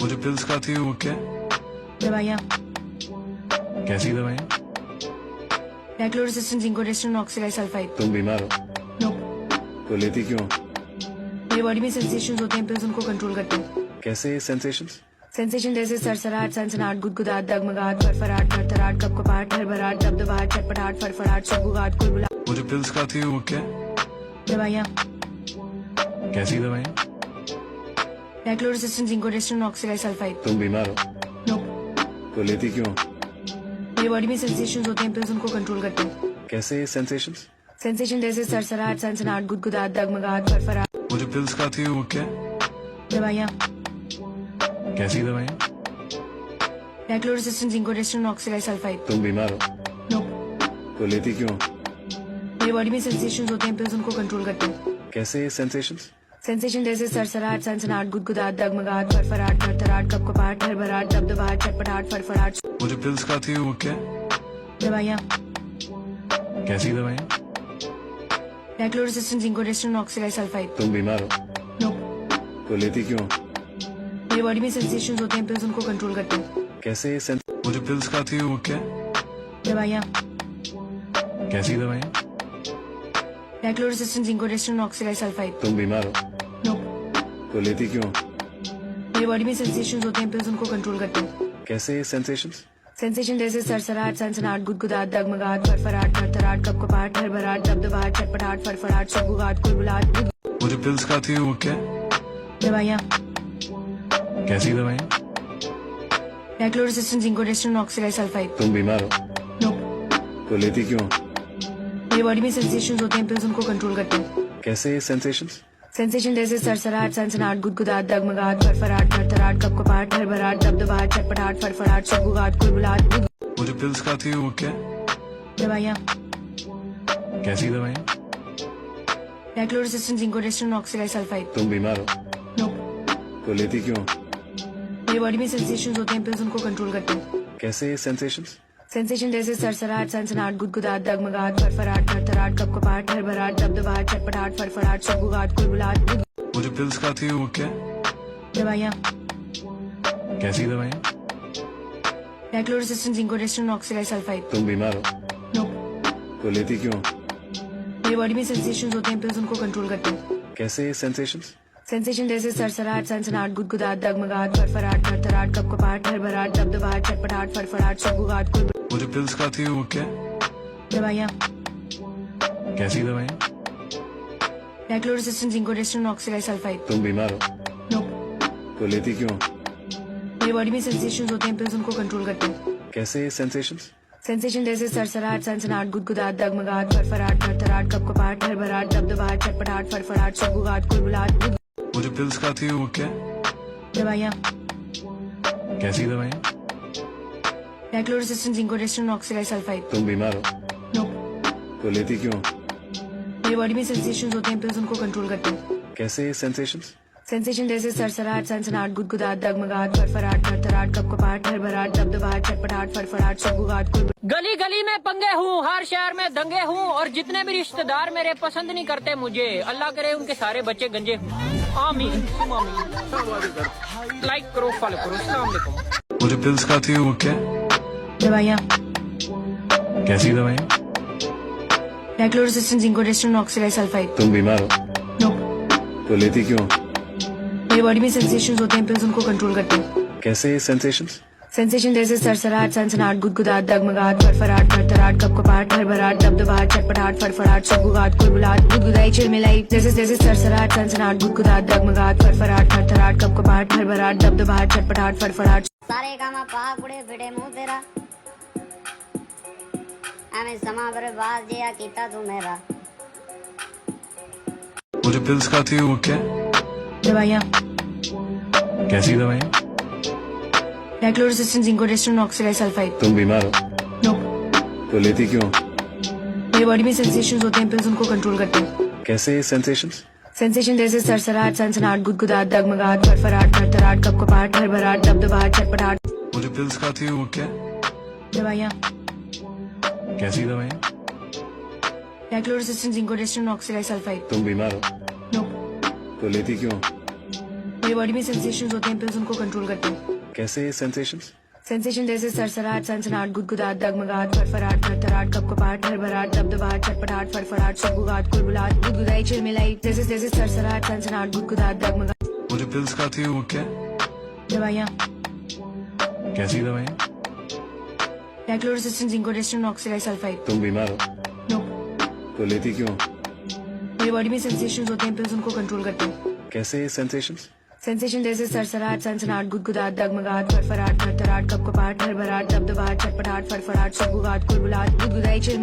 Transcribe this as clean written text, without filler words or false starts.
वो जो पिल्स खाती है वो क्या? दवाइयाँ। कैसी दवाइयाँ? डाइक्लोरोसिस्टिन, जिंकोडेस्टिन, ऑक्सीडाइसल्फाइड। तुम बीमार हो नो। तो लेती क्यों? मेरी बॉडी में सेंसेशंस होते हैं, पिल्स उनको कंट्रोल करते हैं। कैसे सेंसेशंस? सेंसेशन जैसे सरसराहट, सनसनाहट, गुदगुदाहट, डगमगाहट, फरफराहट, थरथराहट, कपकपाहट, हड़बड़ाहट, दबदबाहट, चटपटाहट, फड़फड़ाहट, सुगबुगाहट, कुलबुलाहट। वो जो पिल्स खाती है वो क्या? दवाइयाँ। कैसी दवाइयाँ? डाइक्लोरोसिस्टिन, जिंकोडेस्टिन, ऑक्सीडाइसल्फाइड। तुम बीमार हो नो। तो लेती क्यों? मेरी बॉडी में सेंसेशंस होते हैं, पिल्स उनको कंट्रोल करते हैं। कैसे सेंसेशंस? सेंसेशन जैसे सरसराहट, सनसनाहट, गुदगुदाहट, डगमगाहट, फरफराहट। वो जो पिल्स खाती है वो क्या? दवाइयाँ। कैसी दवाइयाँ? डाइक्लोरोसिस्टिन, जिंकोडेस्टिन, ऑक्सीडाइसल्फाइड। तुम बीमार हो नो। तो लेती क्यों? मेरी बॉडी में सेंसेशंस होते हैं, पिल्स उनको कंट्रोल करते हैं। कैसे सेंसेशंस? सेंसेशन जैसे सरसराहट, सनसनाहट, गुदगुदाहट, डगमगाहट, फरफराहट, थरथराहट, कपकपाहट, हड़बड़ाहट, दबदबाहट, चटपटाहट, फड़फड़ाहट। वो जो पिल्स खाती है वो क्या? दवाइयाँ। कैसी दवाइयाँ? डाइक्लोरोसिस्टिन, जिंकोडेस्टिन, ऑक्सीडाइसल्फाइड। तुम बीमार हो नो। तो लेती क्यों? मेरी बॉडी में सेंसेशंस होते हैं, पिल्स उनको कंट्रोल करते हैं। कैसे वो जो पिल्स खाती है वो क्या? दवाइयाँ। कैसी दवाइयाँ? डाइक्लोरोसिस्टिन, जिंकोडेस्टिन, ऑक्सीडाइसल्फाइड। तुम बीमार हो नो। तो लेती क्यों? मेरी बॉडी में सेंसेशंस होते हैं, पिल्स उनको कंट्रोल करते हैं। कैसे सेंसेशंस? सेंसेशन जैसे सरसराहट, सनसनाहट, गुदगुदाहट, डगमगाहट, फरफराहट, थरथराहट, कपकपाहट, हड़बड़ाहट, दबदबाहट, चटपटाहट, फड़फड़ाहट, सुगबुगाहट, कुलबुलाहट। वो जो पिल्स खाती है वो क्या? दवाइयाँ। कैसी दवाइयाँ? डाइक्लोरोसिस्टिन, जिंकोडेस्टिन, ऑक्सीडाइसल्फाइड। तुम बीमार हो नो। तो लेती क्यों? मेरी बॉडी में सेंसेशंस होते हैं, पिल्स उनको कंट्रोल करते हैं। कैसे सेंसेशंस? सेंसेशन जैसे सरसराहट, सनसनाहट, गुदगुदाहट, डगमगाहट, फरफराहट, थरथराहट, कपकपाहट, हड़बड़ाहट, दबदबाहट, चटपटाहट, फड़फड़ाहट, सुगबुगाहट, कुलबुलाहट। वो जो पिल्स खाती है वो क्या? दवाइयाँ। कैसी दवाइयाँ? डाइक्लोरोसिस्टिन, जिंकोडेस्टिन, ऑक्सीडाइसल्फाइड। तुम बीमार हो नो। तो लेती क्यों? मेरी बॉडी में सेंसेशंस होते हैं, पिल्स उनको कंट्रोल करते हैं। कैसे सेंसेशंस? सेंसेशन जैसे सरसराहट, सनसनाहट, गुदगुदाहट, डगमगाहट, फरफराहट, थरथराहट, कपकपाहट, हड़बड़ाहट, दबदबाहट, चटपटाहट, फड़फड़ाहट, सुगबुगाहट, कुलबुलाहट। वो जो पिल्स खाती है वो क्या? दवाइयाँ। कैसी दवाइयाँ? डाइक्लोरोसिस्टिन, जिंकोडेस्टिन, ऑक्सीडाइसल्फाइड। तुम बीमार हो नो। तो लेती क्यों? मेरी बॉडी में सेंसेशंस होते हैं, पिल्स उनको कंट्रोल करते हैं। कैसे सेंसेशंस? सेंसेशन जैसे सरसराहट, सनसनाहट, गुदगुदाहट, डगमगाहट, फरफराहट, थरथराहट, कपकपाहट, हड़बड़ाहट, दबदबाहट, चटपटाहट, फड़फड़ाहट, सुगबुगाहट, कुलबुलाहट। वो जो पिल्स खाती है वो क्या? दवाइयाँ। कैसी दवाइयाँ? डाइक्लोरोसिस्टिन, जिंकोडेस्टिन, ऑक्सीडाइसल्फाइड। तुम बीमार हो नो। तो लेती क्यों? मेरी बॉडी में सेंसेशंस होते हैं, पिल्स उनको कंट्रोल करते हैं। कैसे सेंसेशंस? सेंसेशन जैसे सरसराहट, सनसनाहट, गुदगुदाहट, डगमगाहट, फरफराहट, थरथराहट, कपकपाहट, हड़बड़ाहट, दबदबाहट, चटपटाहट, फड़फड़ाहट, सुगबुगाहट, कुलबुलाहट। वो जो पिल्स खाती है वो क्या? दवाइयाँ। कैसी दवाइयाँ? डाइक्लोरोसिस्टिन, जिंकोडेस्टिन, ऑक्सीडाइसल्फाइड। तुम बीमार हो नो। तो लेती क्यों? मेरी बॉडी में सेंसेशंस होते हैं, पिल्स उनको कंट्रोल करते हैं। कैसे सेंसेशंस? सेंसेशन जैसे सरसराहट, सनसनाहट, गुदगुदाहट, डगमगाहट, फरफराहट, थरथराहट, कपकपाहट, हड़बड़ाहट, दबदबाहट, चटपटाहट, फड़फड़ाट, सुगबुगाहट, कुलबुलाहट। गली गली में पंगे हूँ, हर शहर में दंगे हूँ, और जितने भी रिश्तेदार मेरे पसंद नहीं करते मुझे, अल्लाह करे उनके सारे बच्चे गंजे हूँ। आमीन सुम आमीन। लाइक करो, फॉलो करो। अस्सलाम वालेकुम। वो जो पिल्स खाती है वो क्या? दवाइयाँ। कैसी दवाइयाँ? डाइक्लोरोसिस्टिन, जिंकोडेस्टिन, ऑक्सीडाइसल्फाइड। तुम बीमार हो नो। तो लेती क्यों? मेरी बॉडी में सेंसेशंस होते हैं, पिल्स उनको कंट्रोल करते हैं। कैसे सेंसेशंस? सेंसेशन जैसे सरसराहट, सनसनाहट, गुदगुदाहट, डगमगाहट, फरफराहट, थरथराहट, कपकपाहट, हड़बड़ाहट, दबदबाहट, चटपटाहट, फड़फड़ाट, सुगबुगाहट, कुलबुलाहट। गुदगुदाई, चिलमिलाई जैसे जैसे सरसराहट, सनसनाहट, गुदगुदाहट, डगमगाहट, फरफराट, थरथराट, कपकपाहट, हड़बड़ाहट, दबदबाहट, चटपटाहट, फड़फड़ाट। सारे काम पा कुड़े फिटे मुंह तेरा ਐਵੇਂ ਸਮਾਂ ਬਰਬਾਦ ਜਿਆ ਕੀਤਾ ਤੂੰ ਮੇਰਾ। वो जो पिल्स खाती है वो क्या? दवाइयाँ। कैसी दवाइयाँ? डाइक्लोरोसिस्टिन, जिंकोडेस्टिन, ऑक्सीडाइसल्फाइड। तुम बीमार हो नो। तो लेती क्यों? मेरी बॉडी में सेंसेशंस होते हैं, पिल्स उनको कंट्रोल करते हैं। कैसे सेंसेशंस? सेंसेशन जैसे सरसराहट, सनसनाहट, गुदगुदाहट, डगमगाहट, फरफराट, थरथराट, कपकपाहट, हड़बड़ाहट, दबदबाहट, चटपटाहट। वो जो पिल्स खाती है वो क्या? दवाइयाँ। कैसी दवाइयाँ? डाइक्लोरोसिस्टिन, जिंकोडेस्टिन, ऑक्सीडाइसल्फाइड। तुम बीमार हो नो। तो लेती क्यों? मेरी बॉडी में सेंसेशंस होते हैं, इम्पल्स उनको कंट्रोल करते हैं। कैसे सेंसेशंस? सेंसेशन जैसे सरसराहट, सनसनाहट, गुदगुदाहट, डगमगाहट, फड़फड़ाहट, थरथराहट, कपकपाहट, हड़बड़ाहट, दबदबाहट, चटपटाहट, फड़फड़ाहट, सुगबुगाहट, कुलबुलाहट, गुदगुदाई, चिलमिलाई, जैसे जैसे सरसराहट, सनसनाहट, गुदगुदाहट, डगमगाहट। वो जो पिल्स खाती हो वो क्या? दवाइयाँ, कैसी दवाइयाँ? डाइक्लोरोसिस्टिन, जिंकोडेस्टिन, ऑक्सीडाइसल्फाइड। तुम बीमार हो नो, तो लेती क्यों हो? मेरी बॉडी में सेंसेशंस होते हैं, इम्पल्स उनको कंट्रोल करते हैं। कैसे सेंसेशंस? सेंसेशन जैसे सरसराहट, सनसनाहट, गुदगुदाहट, डगमगाहट, फड़फड़ाहट, थरथराहट, कपकपाहट, हड़बड़ाहट, दबदबाहट, चटपटाहट, फड़फड़ाहट, सुगबुगाहट, कुलबुलाहट, गुदगुदाई, चिलमिलाई।